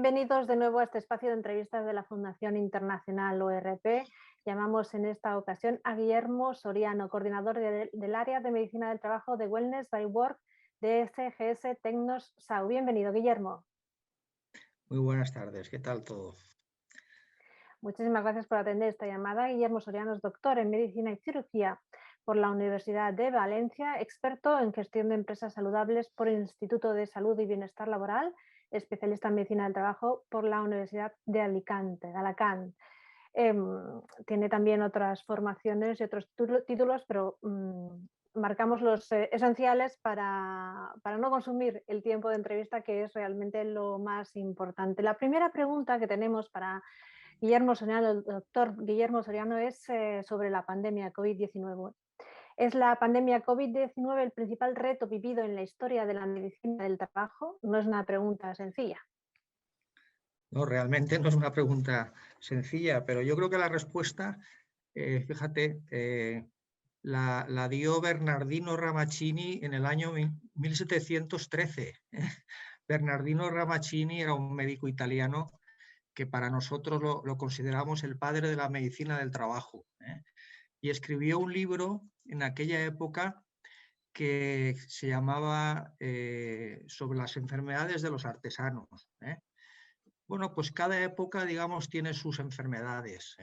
Bienvenidos de nuevo a este espacio de entrevistas de la Fundación Internacional ORP. Llamamos en esta ocasión a Guillermo Soriano, coordinador del área de Medicina del Trabajo de Wellness by Work de SGS Tecnos SAU. Bienvenido, Guillermo. Muy buenas tardes, ¿qué tal todo? Muchísimas gracias por atender esta llamada. Guillermo Soriano es doctor en Medicina y Cirugía por la Universidad de Valencia, experto en gestión de empresas saludables por el Instituto de Salud y Bienestar Laboral, especialista en Medicina del Trabajo por la Universidad de Alicante, de Alacant. Tiene también otras formaciones y otros títulos, pero marcamos los esenciales para no consumir el tiempo de entrevista, que es realmente lo más importante. La primera pregunta que tenemos para Guillermo Soriano, el doctor Guillermo Soriano, es sobre la pandemia COVID-19. ¿Es la pandemia COVID-19 el principal reto vivido en la historia de la medicina del trabajo? No es una pregunta sencilla. No, realmente no es una pregunta sencilla, pero yo creo que la respuesta, fíjate, la dio Bernardino Ramaccini en el año 1713. Bernardino Ramaccini era un médico italiano que para nosotros lo consideramos el padre de la medicina del trabajo, y escribió un libro en aquella época que se llamaba sobre las enfermedades de los artesanos. Bueno, pues cada época, digamos, tiene sus enfermedades,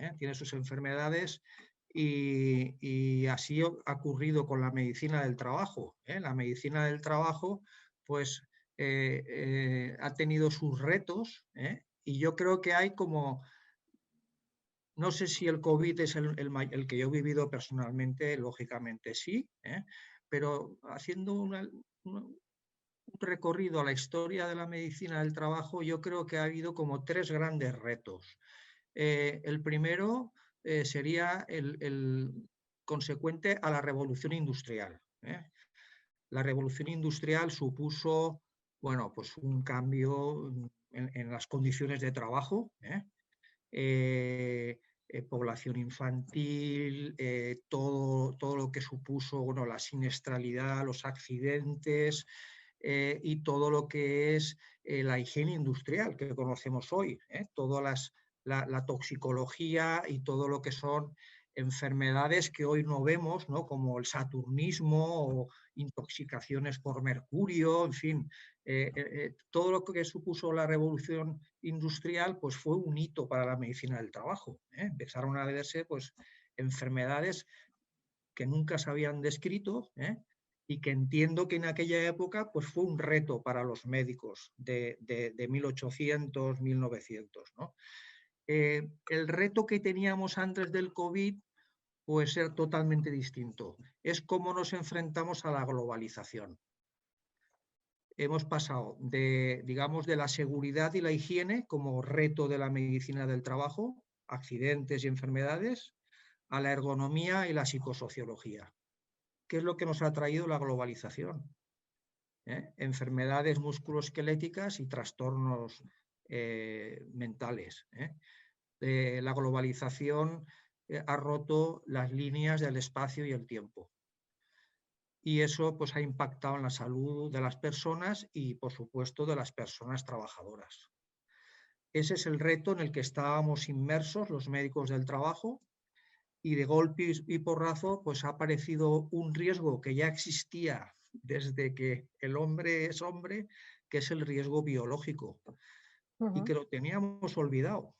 y así ha ocurrido con la medicina del trabajo. La medicina del trabajo, pues, ha tenido sus retos, y yo creo que hay como, no sé si el COVID es el que yo he vivido personalmente, lógicamente sí, pero haciendo un recorrido a la historia de la medicina del trabajo, yo creo que ha habido como tres grandes retos. El primero sería el consecuente a la revolución industrial. La revolución industrial supuso, bueno, pues un cambio en las condiciones de trabajo, población infantil, todo lo que supuso, bueno, la siniestralidad, los accidentes, y todo lo que es la higiene industrial que conocemos hoy, toda la toxicología y todo lo que son enfermedades que hoy no vemos, ¿no? Como el saturnismo o intoxicaciones por mercurio, en fin, todo lo que supuso la revolución industrial, pues fue un hito para la medicina del trabajo. Empezaron a verse, pues, enfermedades que nunca se habían descrito, y que entiendo que en aquella época, pues, fue un reto para los médicos de 1800, 1900, ¿no? El reto que teníamos antes del COVID puede ser totalmente distinto. Es cómo nos enfrentamos a la globalización. Hemos pasado de, digamos, de la seguridad y la higiene como reto de la medicina del trabajo, accidentes y enfermedades, a la ergonomía y la psicosociología. ¿Qué es lo que nos ha traído la globalización? Enfermedades musculoesqueléticas y trastornos mentales. La globalización ha roto las líneas del espacio y el tiempo. Y eso, pues, ha impactado en la salud de las personas y, por supuesto, de las personas trabajadoras. Ese es el reto en el que estábamos inmersos los médicos del trabajo, y de golpe y porrazo, pues, ha aparecido un riesgo que ya existía desde que el hombre es hombre, que es el riesgo biológico, y que lo teníamos olvidado.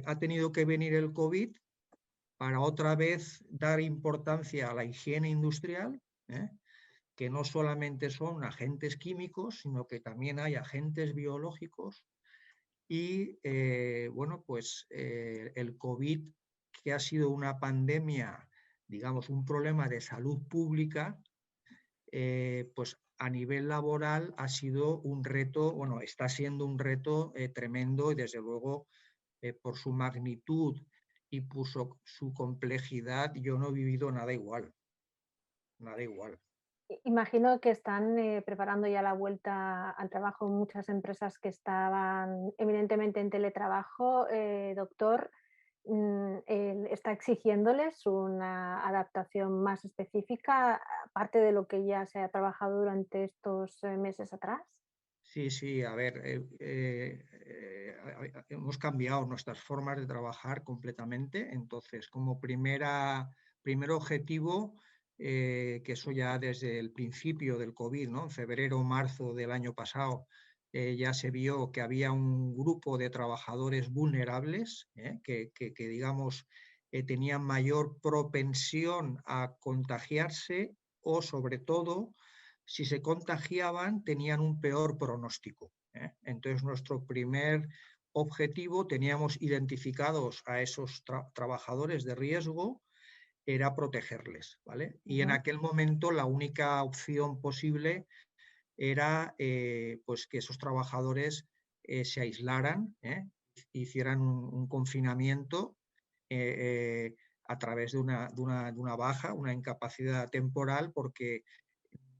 Ha tenido que venir el COVID para otra vez dar importancia a la higiene industrial, que no solamente son agentes químicos, sino que también hay agentes biológicos. Y bueno, pues el COVID, que ha sido una pandemia, digamos, un problema de salud pública, pues a nivel laboral ha sido un reto, bueno, está siendo un reto tremendo, y desde luego por su magnitud y por su complejidad, yo no he vivido nada igual, nada igual. Imagino que están preparando ya la vuelta al trabajo muchas empresas que estaban eminentemente en teletrabajo. Doctor, ¿está exigiéndoles una adaptación más específica, aparte de lo que ya se ha trabajado durante estos meses atrás? Sí, sí, a ver, hemos cambiado nuestras formas de trabajar completamente. Entonces, como primer objetivo, que eso ya desde el principio del COVID, ¿no? En febrero o marzo del año pasado, ya se vio que había un grupo de trabajadores vulnerables, digamos, tenían mayor propensión a contagiarse o, sobre todo, si se contagiaban, tenían un peor pronóstico. Entonces, nuestro primer objetivo, teníamos identificados a esos trabajadores de riesgo, era protegerles, ¿vale? Y en aquel momento la única opción posible era pues que esos trabajadores se aislaran, hicieran un confinamiento a través de una baja, una incapacidad temporal, porque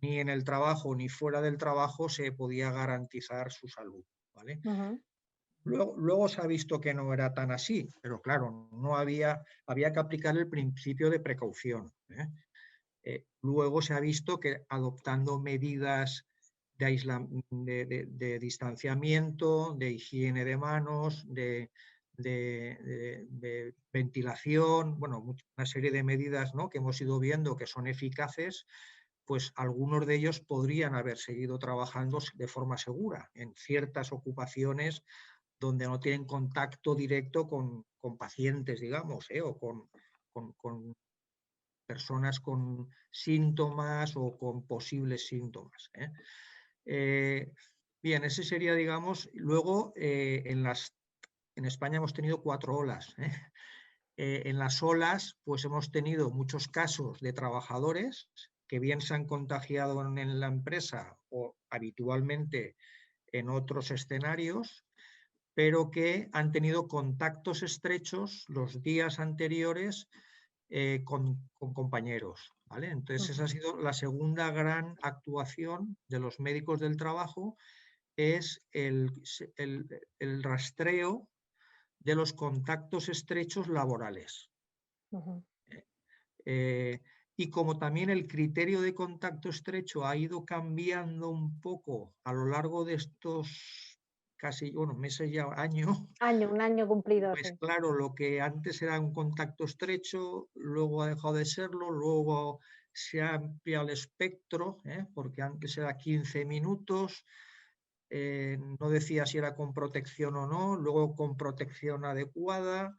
ni en el trabajo ni fuera del trabajo se podía garantizar su salud, ¿vale? Luego se ha visto que no era tan así, pero claro, había que aplicar el principio de precaución. Luego se ha visto que adoptando medidas de distanciamiento, de higiene de manos, de ventilación, bueno, una serie de medidas, ¿no?, que hemos ido viendo que son eficaces, pues algunos de ellos podrían haber seguido trabajando de forma segura en ciertas ocupaciones donde no tienen contacto directo con pacientes, digamos, o con personas con síntomas o con posibles síntomas. Bien, ese sería, digamos, luego en España hemos tenido 4 olas. En las olas, pues hemos tenido muchos casos de trabajadores que bien se han contagiado en la empresa o habitualmente en otros escenarios, pero que han tenido contactos estrechos los días anteriores con compañeros, ¿vale? Entonces esa ha sido la segunda gran actuación de los médicos del trabajo, es el rastreo de los contactos estrechos laborales. Y como también el criterio de contacto estrecho ha ido cambiando un poco a lo largo de estos casi, bueno, meses, ya año, Un año cumplido, pues sí. claro, lo que antes era un contacto estrecho, luego ha dejado de serlo, luego se ha ampliado el espectro, porque antes era 15 minutos, no decía si era con protección o no, luego con protección adecuada,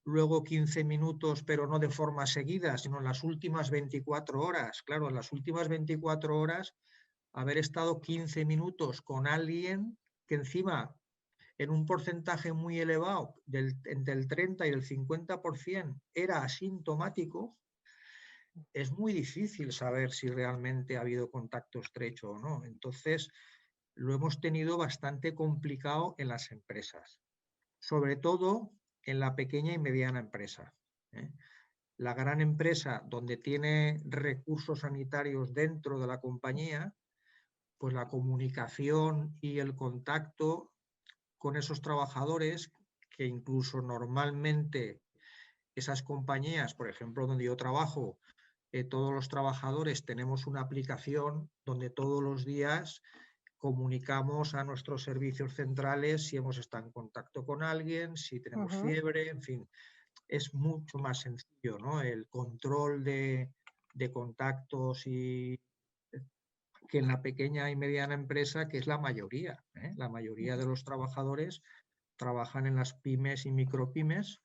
luego 15 minutos, pero no de forma seguida, sino en las últimas 24 horas. Claro, en las últimas 24 horas, haber estado 15 minutos con alguien que encima en un porcentaje muy elevado, entre el 30 y el 50%, era asintomático, es muy difícil saber si realmente ha habido contacto estrecho o no. Entonces, lo hemos tenido bastante complicado en las empresas, sobre todo en la pequeña y mediana empresa. La gran empresa, donde tiene recursos sanitarios dentro de la compañía, pues la comunicación y el contacto con esos trabajadores, que incluso normalmente esas compañías, por ejemplo, donde yo trabajo, todos los trabajadores tenemos una aplicación donde todos los días comunicamos a nuestros servicios centrales si hemos estado en contacto con alguien, si tenemos fiebre, en fin, es mucho más sencillo, ¿no? El control de contactos que en la pequeña y mediana empresa, que es la mayoría. La mayoría de los trabajadores trabajan en las pymes y micropymes,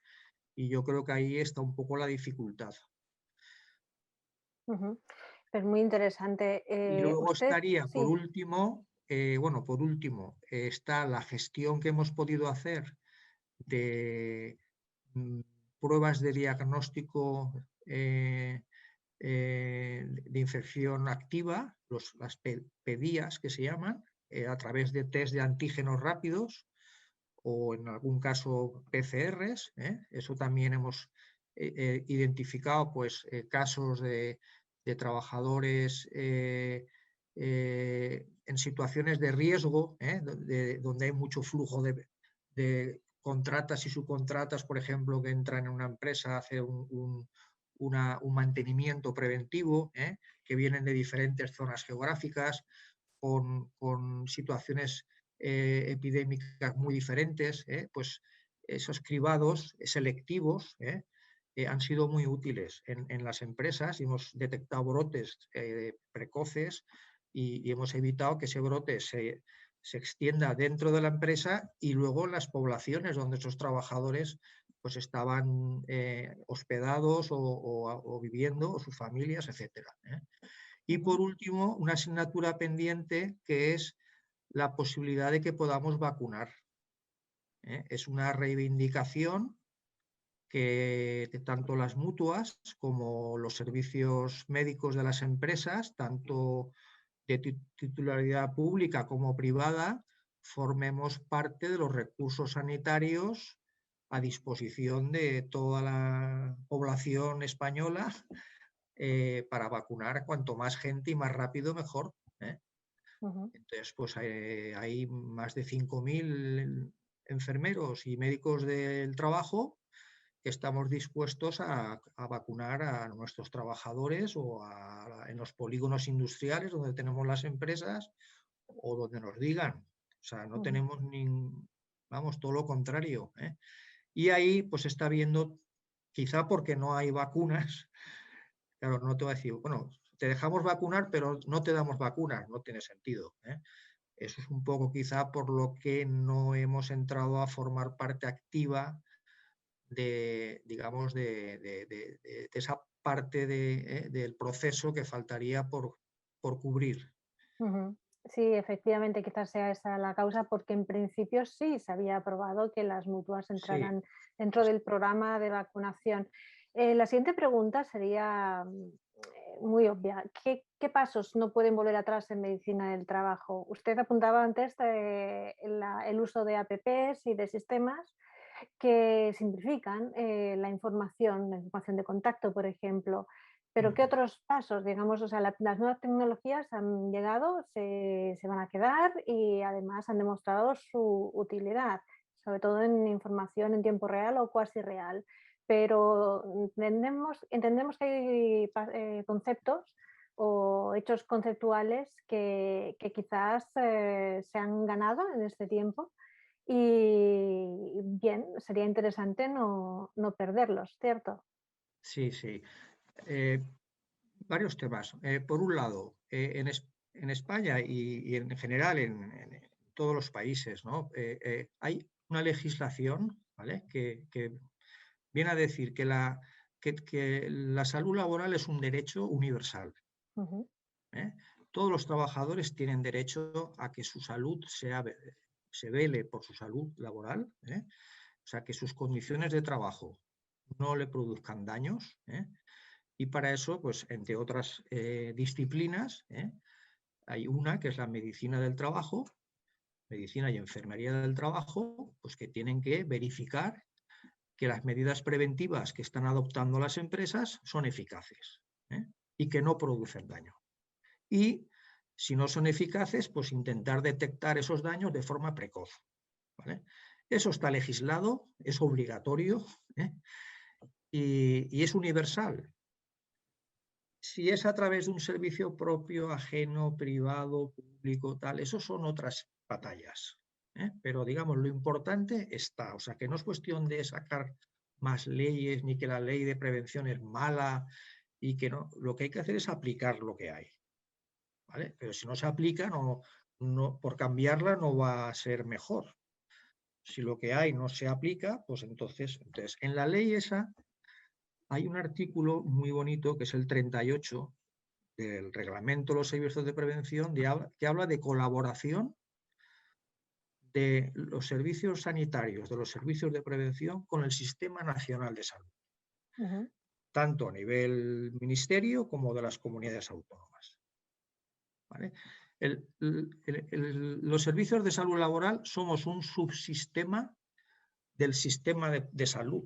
y yo creo que ahí está un poco la dificultad. Es muy interesante. Y luego Usted, estaría, por sí. último, está la gestión que hemos podido hacer de pruebas de diagnóstico de infección activa, las PEDIAS que se llaman, a través de test de antígenos rápidos o en algún caso PCRs. Eso también hemos identificado, pues, casos de trabajadores en situaciones de riesgo, donde hay mucho flujo de contratas y subcontratas, por ejemplo, que entran en una empresa a hacer un mantenimiento preventivo, que vienen de diferentes zonas geográficas, con situaciones epidémicas muy diferentes, pues esos cribados selectivos han sido muy útiles en las empresas y hemos detectado brotes precoces y hemos evitado que ese brote se extienda dentro de la empresa y luego en las poblaciones donde esos trabajadores pues estaban hospedados o viviendo, o sus familias, etc. Y por último, una asignatura pendiente que es la posibilidad de que podamos vacunar. Es una reivindicación que tanto las mutuas como los servicios médicos de las empresas, tanto de titularidad pública como privada, formemos parte de los recursos sanitarios a disposición de toda la población española para vacunar cuanto más gente y más rápido mejor. Entonces, pues hay más de 5.000 enfermeros y médicos del trabajo que estamos dispuestos a vacunar a nuestros trabajadores o en los polígonos industriales donde tenemos las empresas o donde nos digan. O sea, no tenemos vamos, todo lo contrario. Y ahí pues está viendo, quizá porque no hay vacunas, claro, no te voy a decir, bueno, te dejamos vacunar, pero no te damos vacunas, no tiene sentido. Eso es un poco quizá por lo que no hemos entrado a formar parte activa de, digamos, de esa parte del proceso que faltaría por cubrir. Sí, efectivamente, quizás sea esa la causa, porque en principio sí se había aprobado que las mutuas Sí, entraran dentro del programa de vacunación. La siguiente pregunta sería muy obvia. ¿Qué pasos no pueden volver atrás en medicina del trabajo? Usted apuntaba antes el uso de APPs y de sistemas que simplifican la información de contacto, por ejemplo. Pero ¿qué otros pasos? Digamos, o sea, las nuevas tecnologías han llegado, se van a quedar y además han demostrado su utilidad, sobre todo en información en tiempo real o cuasi real. Pero entendemos que hay conceptos o hechos conceptuales que quizás se han ganado en este tiempo y bien, sería interesante no perderlos, ¿cierto? sí, sí. Varios temas. Por un lado, en España y en general en todos los países, ¿no? Hay una legislación, ¿vale? que viene a decir que la salud laboral es un derecho universal. Ujú, ¿eh? Todos los trabajadores tienen derecho a que su salud se vele por su salud laboral, o sea, que sus condiciones de trabajo no le produzcan daños, y para eso, pues, entre otras disciplinas, hay una que es la medicina del trabajo, medicina y enfermería del trabajo, pues que tienen que verificar que las medidas preventivas que están adoptando las empresas son eficaces y que no producen daño. Y si no son eficaces, pues intentar detectar esos daños de forma precoz. ¿Vale? Eso está legislado, es obligatorio y es universal. Si es a través de un servicio propio, ajeno, privado, público, tal, eso son otras batallas. Pero digamos, lo importante está, o sea, que no es cuestión de sacar más leyes ni que la ley de prevención es mala y que no, lo que hay que hacer es aplicar lo que hay. ¿Vale? Pero si no se aplica, por cambiarla no va a ser mejor. Si lo que hay no se aplica, pues entonces en la ley esa hay un artículo muy bonito que es el 38 del Reglamento de los Servicios de Prevención que habla de colaboración de los servicios sanitarios, de los servicios de prevención con el Sistema Nacional de Salud, ujú, tanto a nivel ministerio como de las comunidades autónomas. ¿Vale? Los servicios de salud laboral somos un subsistema del sistema de salud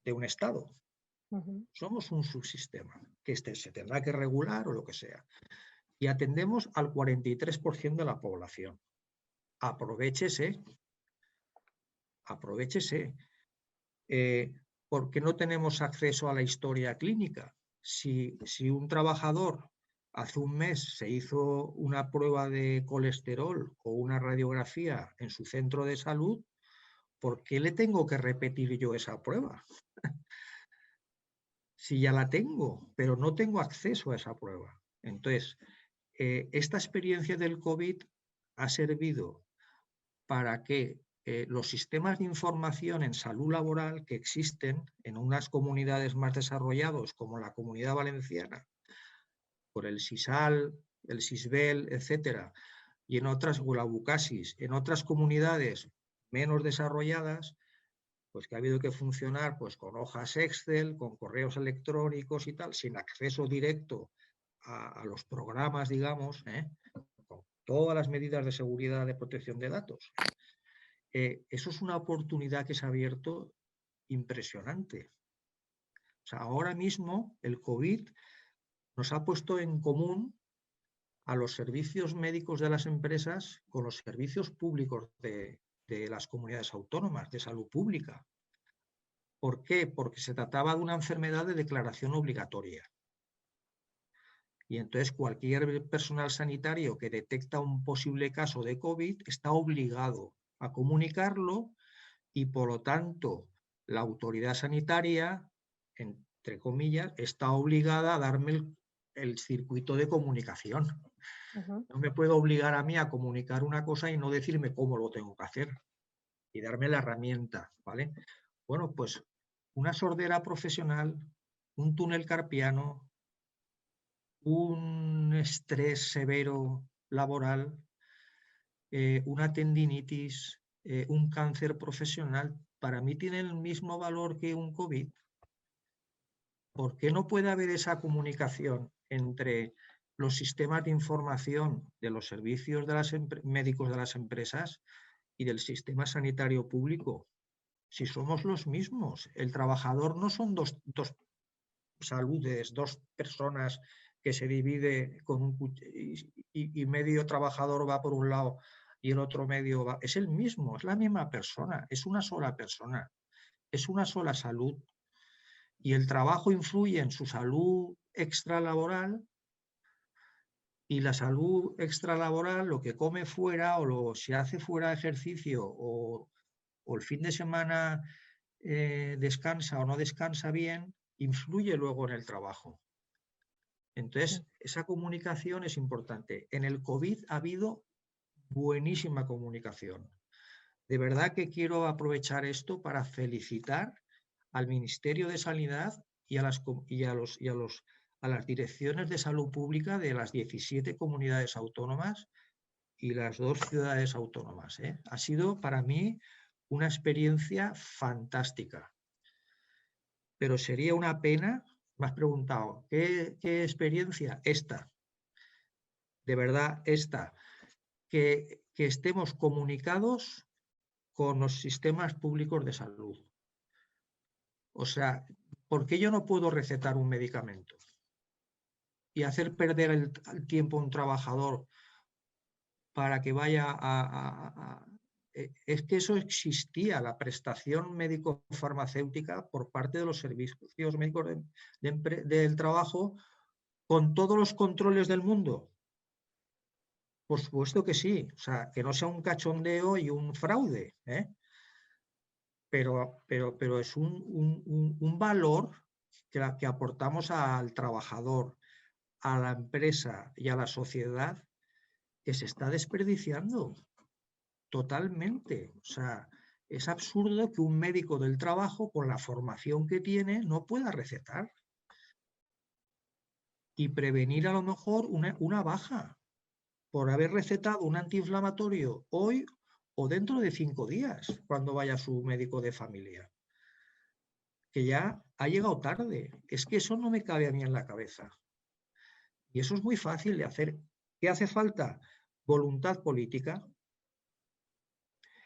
de un Estado. ujú. Somos un subsistema que se tendrá que regular o lo que sea. Y atendemos al 43% de la población. Aprovéchese, aprovéchese. ¿Por qué no tenemos acceso a la historia clínica? Si un trabajador hace un mes se hizo una prueba de colesterol o una radiografía en su centro de salud, ¿por qué le tengo que repetir yo esa prueba? Si ya la tengo, pero no tengo acceso a esa prueba. Entonces, esta experiencia del COVID ha servido para que los sistemas de información en salud laboral que existen en unas comunidades más desarrolladas, como la Comunidad Valenciana, por el SISAL, el SISBEL, etcétera, y en otras, o la Bucasis, en otras comunidades menos desarrolladas, pues que ha habido que funcionar pues, con hojas Excel, con correos electrónicos y tal, sin acceso directo a los programas, digamos, con todas las medidas de seguridad de protección de datos. Eso es una oportunidad que se ha abierto impresionante. O sea, ahora mismo el COVID nos ha puesto en común a los servicios médicos de las empresas con los servicios públicos de las comunidades autónomas de salud pública. ¿Por qué? Porque se trataba de una enfermedad de declaración obligatoria. Y entonces cualquier personal sanitario que detecta un posible caso de COVID está obligado a comunicarlo y por lo tanto la autoridad sanitaria, entre comillas, está obligada a darme el circuito de comunicación. No me puedo obligar a mí a comunicar una cosa y no decirme cómo lo tengo que hacer y darme la herramienta, ¿vale? Bueno, pues una sordera profesional, un túnel carpiano, un estrés severo laboral, una tendinitis, un cáncer profesional, para mí tienen el mismo valor que un COVID. ¿Por qué no puede haber esa comunicación entre los sistemas de información de los servicios de las médicos de las empresas y del sistema sanitario público? Si somos los mismos, el trabajador no son dos saludes, dos personas que se divide con y medio trabajador va por un lado y el otro medio va. Es el mismo, es la misma persona, es una sola persona, es una sola salud. Y el trabajo influye en su salud extralaboral y la salud extralaboral, lo que come fuera o lo se hace fuera de ejercicio o el fin de semana descansa o no descansa bien, influye luego en el trabajo. Entonces, esa comunicación es importante. En el COVID ha habido buenísima comunicación. De verdad que quiero aprovechar esto para felicitar al Ministerio de Sanidad y a las direcciones de salud pública de las 17 comunidades autónomas y las 2 ciudades autónomas. Ha sido para mí una experiencia fantástica. Pero sería una pena, me has preguntado, ¿qué experiencia? Esta. De verdad, esta. Que estemos comunicados con los sistemas públicos de salud. O sea, ¿por qué yo no puedo recetar un medicamento y hacer perder el tiempo a un trabajador para que vaya es que eso existía, la prestación médico-farmacéutica por parte de los servicios médicos del trabajo con todos los controles del mundo. Por supuesto que sí, o sea, que no sea un cachondeo y un fraude, pero es un valor que aportamos al trabajador, a la empresa y a la sociedad que se está desperdiciando totalmente. O sea, es absurdo que un médico del trabajo, con la formación que tiene, no pueda recetar y prevenir a lo mejor una baja por haber recetado un antiinflamatorio hoy o dentro de 5 días, cuando vaya su médico de familia. Que ya ha llegado tarde. Es que eso no me cabe a mí en la cabeza. Y eso es muy fácil de hacer. ¿Qué hace falta? Voluntad política.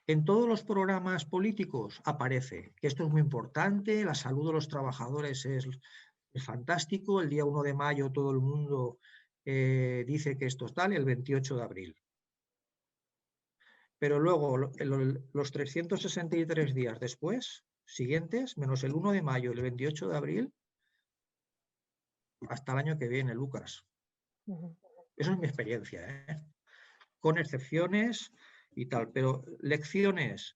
En todos los programas políticos aparece que esto es muy importante, la salud de los trabajadores es fantástico, el día 1 de mayo todo el mundo dice que esto es tal, el 28 de abril. Pero luego los 363 días después, siguientes, menos el 1 de mayo y el 28 de abril, hasta el año que viene, Lucas. Ujú. Eso es mi experiencia, ¿eh? Con excepciones y tal, pero lecciones,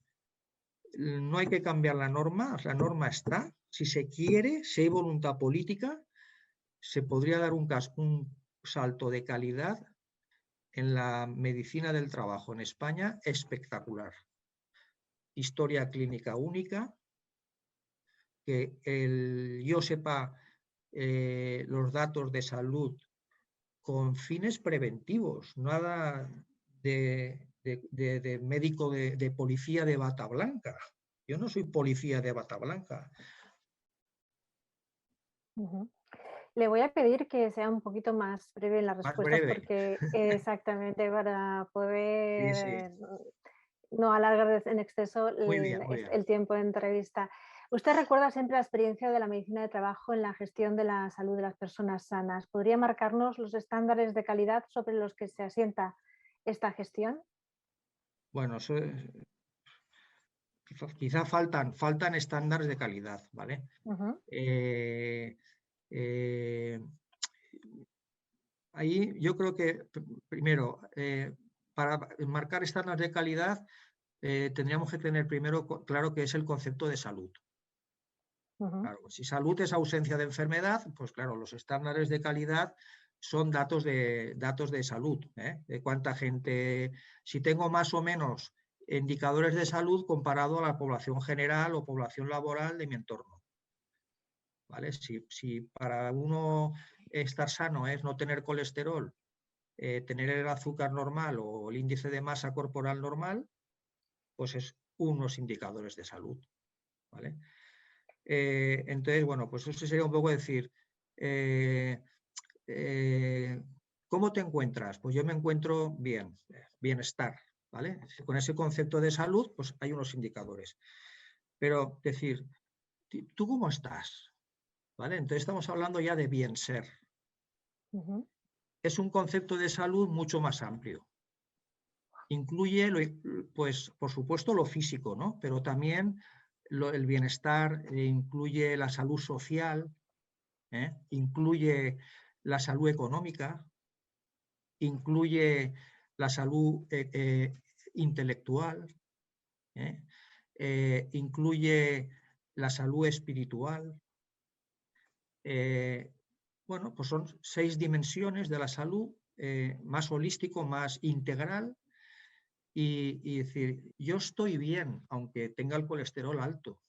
no hay que cambiar la norma está, si se quiere, si hay voluntad política, se podría dar un salto de calidad en la medicina del trabajo en España espectacular. Historia clínica única, que yo sepa los datos de salud con fines preventivos, nada de médico de policía de bata blanca. Yo no soy policía de bata blanca. Ujú. Le voy a pedir que sea un poquito más breve en las Más respuestas breve. porque exactamente para Sí, sí. poder no alargar en exceso Muy bien, muy bien. el tiempo de entrevista. ¿Usted recuerda siempre la experiencia de la medicina de trabajo en la gestión de la salud de las personas sanas? ¿Podría marcarnos los estándares de calidad sobre los que se asienta esta gestión? Bueno, quizá faltan estándares de calidad, ¿vale? Ujú, Eh, eh, Ahí yo creo que, primero, para marcar estándares de calidad, tendríamos que tener primero claro qué es el concepto de salud. ujú, Claro, si salud es ausencia de enfermedad, pues claro, los estándares de calidad son datos de salud, ¿eh? De cuánta gente, si tengo más o menos indicadores de salud comparado a la población general o población laboral de mi entorno. ¿Vale? Si para uno estar sano es no tener colesterol, tener el azúcar normal o el índice de masa corporal normal, pues es unos indicadores de salud. ¿Vale? Entonces, bueno, pues eso sería un poco decir, eh, eh, ¿cómo te encuentras? Pues yo me encuentro bien, bienestar, ¿vale? Con ese concepto de salud, pues hay unos indicadores. Pero decir, ¿tú cómo estás? ¿Vale? Entonces estamos hablando ya de bien ser. ujú, Es un concepto de salud mucho más amplio. Incluye, pues, por supuesto, lo físico, ¿no? Pero también el bienestar, incluye la salud social, incluye la salud económica, incluye la salud intelectual, ¿eh? Incluye la salud espiritual. Bueno, pues son 6 dimensiones de la salud, más holístico, más integral, y decir, yo estoy bien, aunque tenga el colesterol alto,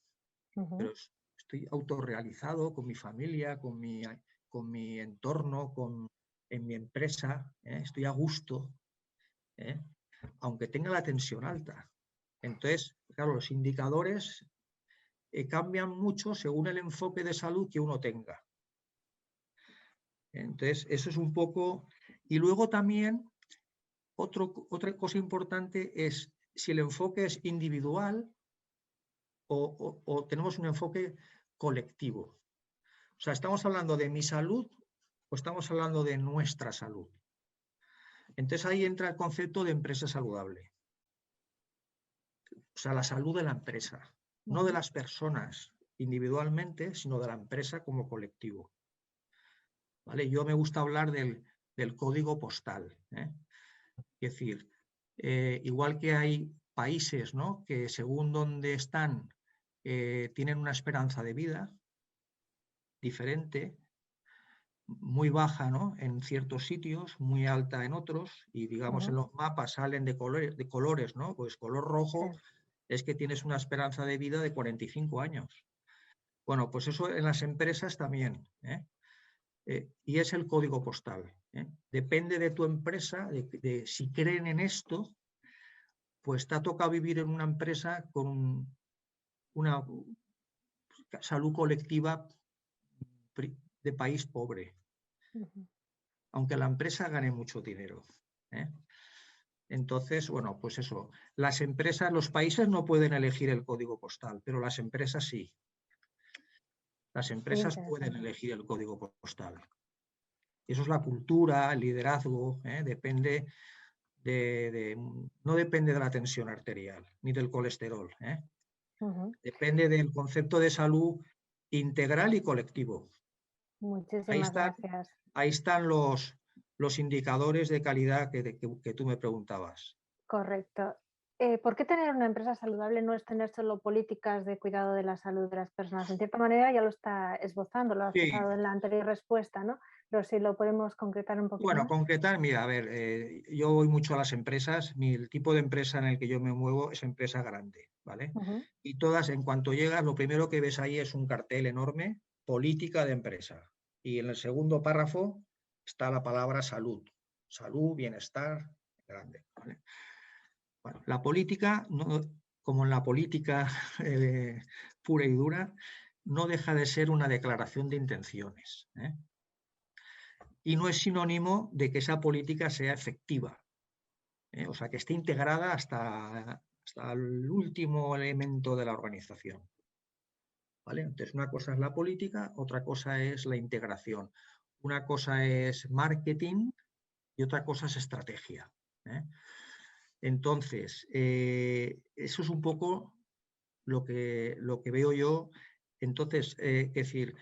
ujú. pero estoy autorrealizado con mi familia, con mi entorno, en mi empresa, estoy a gusto, ¿eh? Aunque tenga la tensión alta. Entonces, claro, los indicadores cambian mucho según el enfoque de salud que uno tenga. Entonces, eso es un poco... Y luego también, otra cosa importante es si el enfoque es individual o tenemos un enfoque colectivo. O sea, ¿estamos hablando de mi salud o estamos hablando de nuestra salud? Entonces ahí entra el concepto de empresa saludable. O sea, la salud de la empresa, no de Ujú. las personas individualmente, sino de la empresa como colectivo. ¿Vale? Yo me gusta hablar del código postal, ¿eh? Es decir, igual que hay países, ¿no?, que según donde están tienen una esperanza de vida diferente, muy baja, ¿no?, en ciertos sitios, muy alta en otros, y digamos en Ujú, los mapas salen de colores, ¿no? Pues color sí, rojo es que tienes una esperanza de vida de 45 años. Bueno, pues eso en las empresas también, ¿eh? Y es el código postal, ¿eh? Depende de tu empresa, de si creen en esto, pues te ha tocado vivir en una empresa con una salud colectiva de país pobre, ujú. aunque la empresa gane mucho dinero, ¿eh? Entonces, bueno, pues eso, las empresas, los países no pueden elegir el código postal, pero las empresas sí. Las Muy empresas pueden interesante. elegir el código postal. Eso es la cultura, el liderazgo, depende no depende de la tensión arterial ni del colesterol, Ujú. depende del concepto de salud integral y colectivo. Ahí Muchísimas están, gracias. ahí están los indicadores de calidad que tú me preguntabas. Correcto. ¿Por qué tener una empresa saludable no es tener solo políticas de cuidado de la salud de las personas? En cierta manera ya lo está esbozando, lo has Sí, expresado en la anterior respuesta, ¿no? Pero si lo podemos concretar un poquito bueno, más. concretar, mira, a ver, yo voy mucho a las empresas, el tipo de empresa en el que yo me muevo es empresa grande, ¿vale? Ujú, Y todas, en cuanto llegas, lo primero que ves ahí es un cartel enorme, política de empresa. Y en el segundo párrafo está la palabra salud. Salud, bienestar, grande, ¿vale? Bueno, la política, como en la política pura y dura, no deja de ser una declaración de intenciones, ¿eh? Y no es sinónimo de que esa política sea efectiva, ¿eh? O sea, que esté integrada hasta el último elemento de la organización, ¿vale? Entonces, una cosa es la política, otra cosa es la integración. Una cosa es marketing y otra cosa es estrategia, ¿eh? Entonces, eso es un poco lo que veo yo. Entonces, es decir,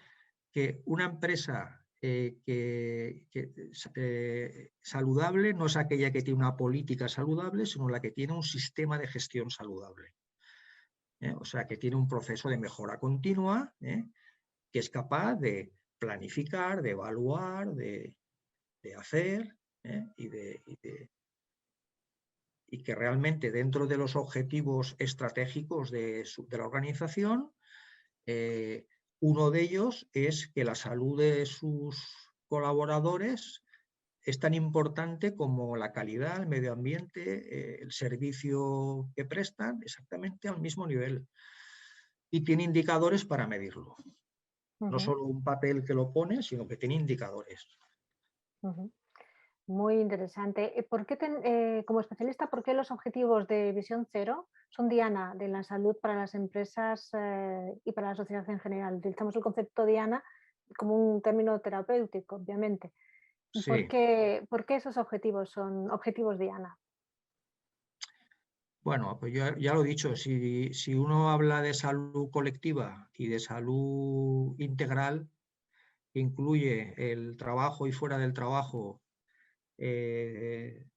que una empresa saludable no es aquella que tiene una política saludable, sino la que tiene un sistema de gestión saludable. O sea, que tiene un proceso de mejora continua, que es capaz de planificar, de evaluar, de hacer, y que realmente dentro de los objetivos estratégicos de la organización, uno de ellos es que la salud de sus colaboradores es tan importante como la calidad, el medio ambiente, el servicio que prestan, exactamente al mismo nivel. Y tiene indicadores para medirlo. No ujú, solo un papel que lo pone, sino que tiene indicadores. ujú. Muy interesante. Como especialista, ¿por qué los objetivos de visión cero son diana de la salud para las empresas y para la sociedad en general? Utilizamos el concepto diana como un término terapéutico, obviamente. Sí, Por qué esos objetivos son objetivos diana? bueno, pues yo ya lo he dicho, si uno habla de salud colectiva y de salud integral, que incluye el trabajo y fuera del trabajo, eh,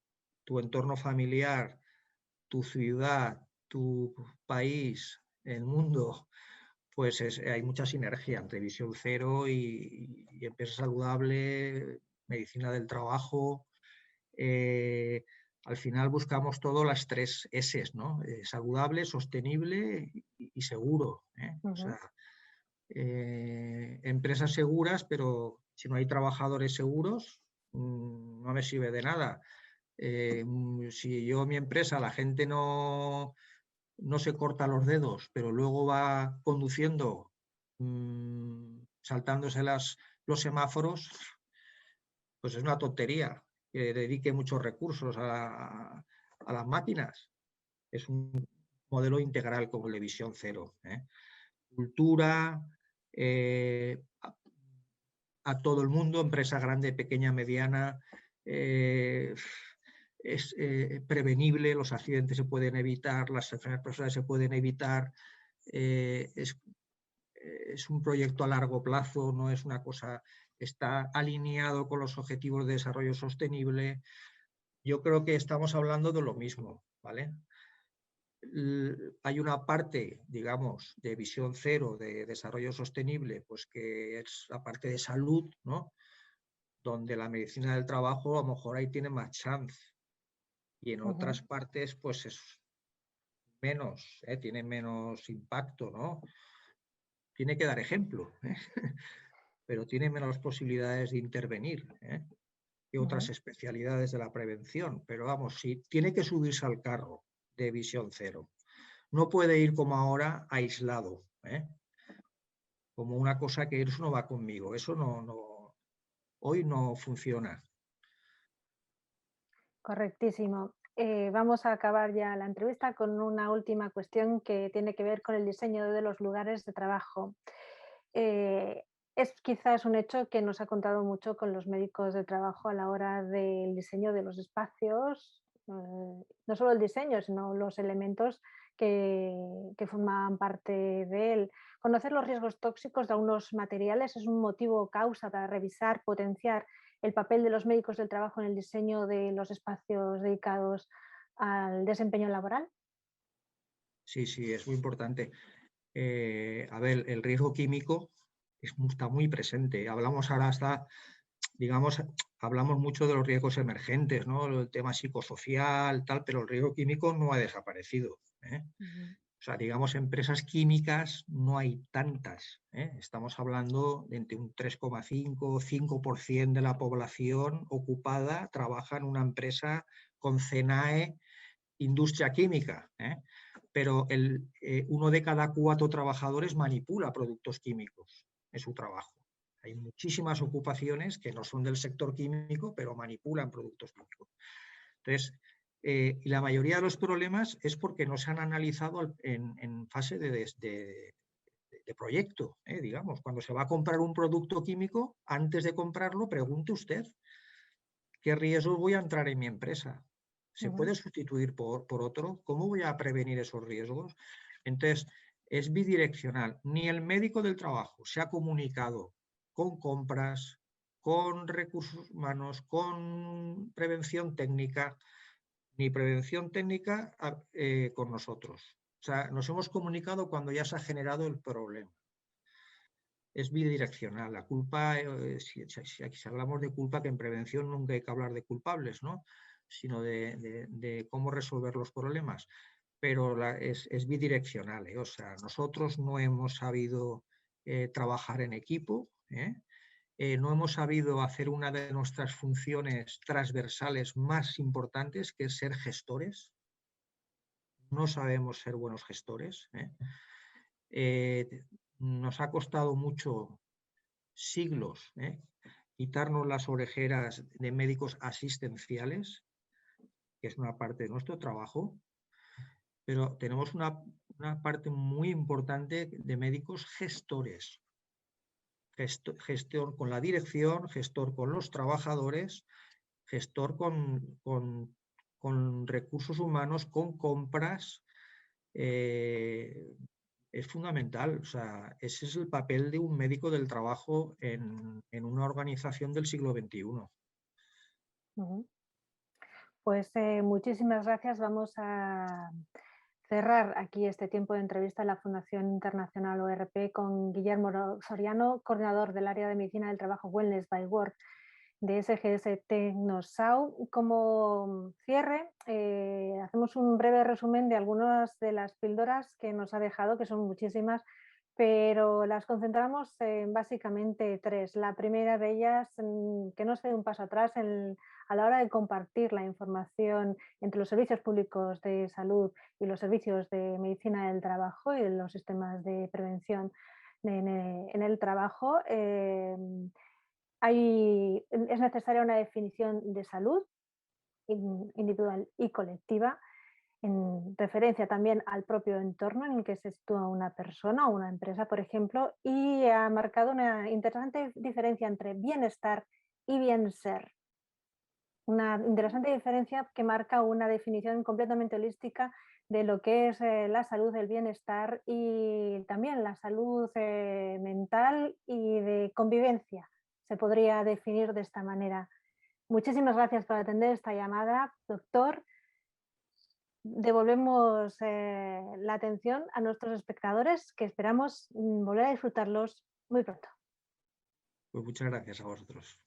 tu entorno familiar, tu ciudad, tu país, el mundo, pues hay mucha sinergia entre visión cero y empresa saludable, medicina del trabajo. eh, Al final buscamos todas las tres S, ¿no? Saludable, sostenible y seguro, ¿eh? O Ujú, sea, empresas seguras, pero si no hay trabajadores seguros, no me sirve de nada. Si yo, mi empresa, la gente no se corta los dedos, pero luego va conduciendo, saltándose los semáforos, pues es una tontería que dedique muchos recursos a las máquinas. Es un modelo integral como el de visión cero, ¿eh? Cultura, a todo el mundo, empresa grande, pequeña, mediana, eh, es prevenible, los accidentes se pueden evitar, las enfermedades profesionales se pueden evitar, eh, es, es un proyecto a largo plazo, no es una cosa, está alineado con los objetivos de desarrollo sostenible. Yo creo que estamos hablando de lo mismo, ¿vale? Hay una parte, digamos, de visión cero, de desarrollo sostenible, pues que es la parte de salud, ¿no? Donde la medicina del trabajo a lo mejor ahí tiene más chance y en ujú. otras partes pues es menos, tiene menos impacto, ¿no? Tiene que dar ejemplo, ¿eh? Pero tiene menos posibilidades de intervenir, que otras Ujú, especialidades de la prevención. Pero vamos, sí, tiene que subirse al carro de visión cero. No puede ir como ahora aislado, como una cosa que eso no va conmigo. Eso hoy no funciona. correctísimo. Vamos a acabar ya la entrevista con una última cuestión que tiene que ver con el diseño de los lugares de trabajo. Eh, es quizás un hecho que nos ha contado mucho con los médicos de trabajo a la hora del diseño de los espacios, no solo el diseño, sino los elementos que forman parte de él. Conocer los riesgos tóxicos de algunos materiales es un motivo o causa para revisar, potenciar el papel de los médicos del trabajo en el diseño de los espacios dedicados al desempeño laboral? Sí, sí, es muy importante. A ver, el riesgo químico está muy presente. Hablamos ahora hasta, digamos, hablamos mucho de los riesgos emergentes, ¿no? El tema psicosocial, tal, pero el riesgo químico no ha desaparecido, ¿eh? Ujú, O sea, digamos, empresas químicas no hay tantas, ¿eh? Estamos hablando de entre un 3,5 o 5% de la población ocupada trabaja en una empresa con CENAE, industria química, ¿eh? Pero uno de cada 4 trabajadores manipula productos químicos en su trabajo. Hay muchísimas ocupaciones que no son del sector químico, pero manipulan productos químicos. Entonces, y la mayoría de los problemas es porque no se han analizado en fase de proyecto, digamos. Cuando se va a comprar un producto químico, antes de comprarlo, pregunte usted qué riesgos voy a entrar en mi empresa. ¿Se ujú, puede sustituir por otro? ¿Cómo voy a prevenir esos riesgos? Entonces, es bidireccional. Ni el médico del trabajo se ha comunicado con compras, con recursos humanos, con prevención técnica, ni prevención técnica con nosotros. O sea, nos hemos comunicado cuando ya se ha generado el problema. Es bidireccional. La culpa, si hablamos de culpa, que en prevención nunca hay que hablar de culpables, ¿no? Sino de cómo resolver los problemas. Pero es bidireccional, ¿eh? O sea, nosotros no hemos sabido trabajar en equipo, ¿eh? No hemos sabido hacer una de nuestras funciones transversales más importantes, que es ser gestores. No sabemos ser buenos gestores, ¿eh? Nos ha costado mucho siglos, quitarnos las orejeras de médicos asistenciales, que es una parte de nuestro trabajo, pero tenemos una parte muy importante de médicos gestores. Gestor con la dirección, gestor con los trabajadores, gestor con recursos humanos, con compras. Es fundamental. O sea, ese es el papel de un médico del trabajo en una organización del siglo XXI. ujú. Pues muchísimas gracias. Vamos a cerrar aquí este tiempo de entrevista en la Fundación Internacional ORP con Guillermo Soriano, coordinador del área de medicina del trabajo Wellness by Work de SGS Tecnosau. Como cierre, hacemos un breve resumen de algunas de las píldoras que nos ha dejado, que son muchísimas, pero las concentramos en básicamente tres. La primera de ellas, que no se dé un paso atrás a la hora de compartir la información entre los servicios públicos de salud y los servicios de medicina del trabajo y los sistemas de prevención en el trabajo. Es necesaria una definición de salud individual y colectiva en referencia también al propio entorno en el que se sitúa una persona o una empresa, por ejemplo, y ha marcado una interesante diferencia entre bienestar y bien ser. Una interesante diferencia que marca una definición completamente holística de lo que es la salud, el bienestar y también la salud mental y de convivencia. Se podría definir de esta manera. Muchísimas gracias por atender esta llamada, doctor. Devolvemos la atención a nuestros espectadores, que esperamos volver a disfrutarlos muy pronto. Pues muchas gracias a vosotros.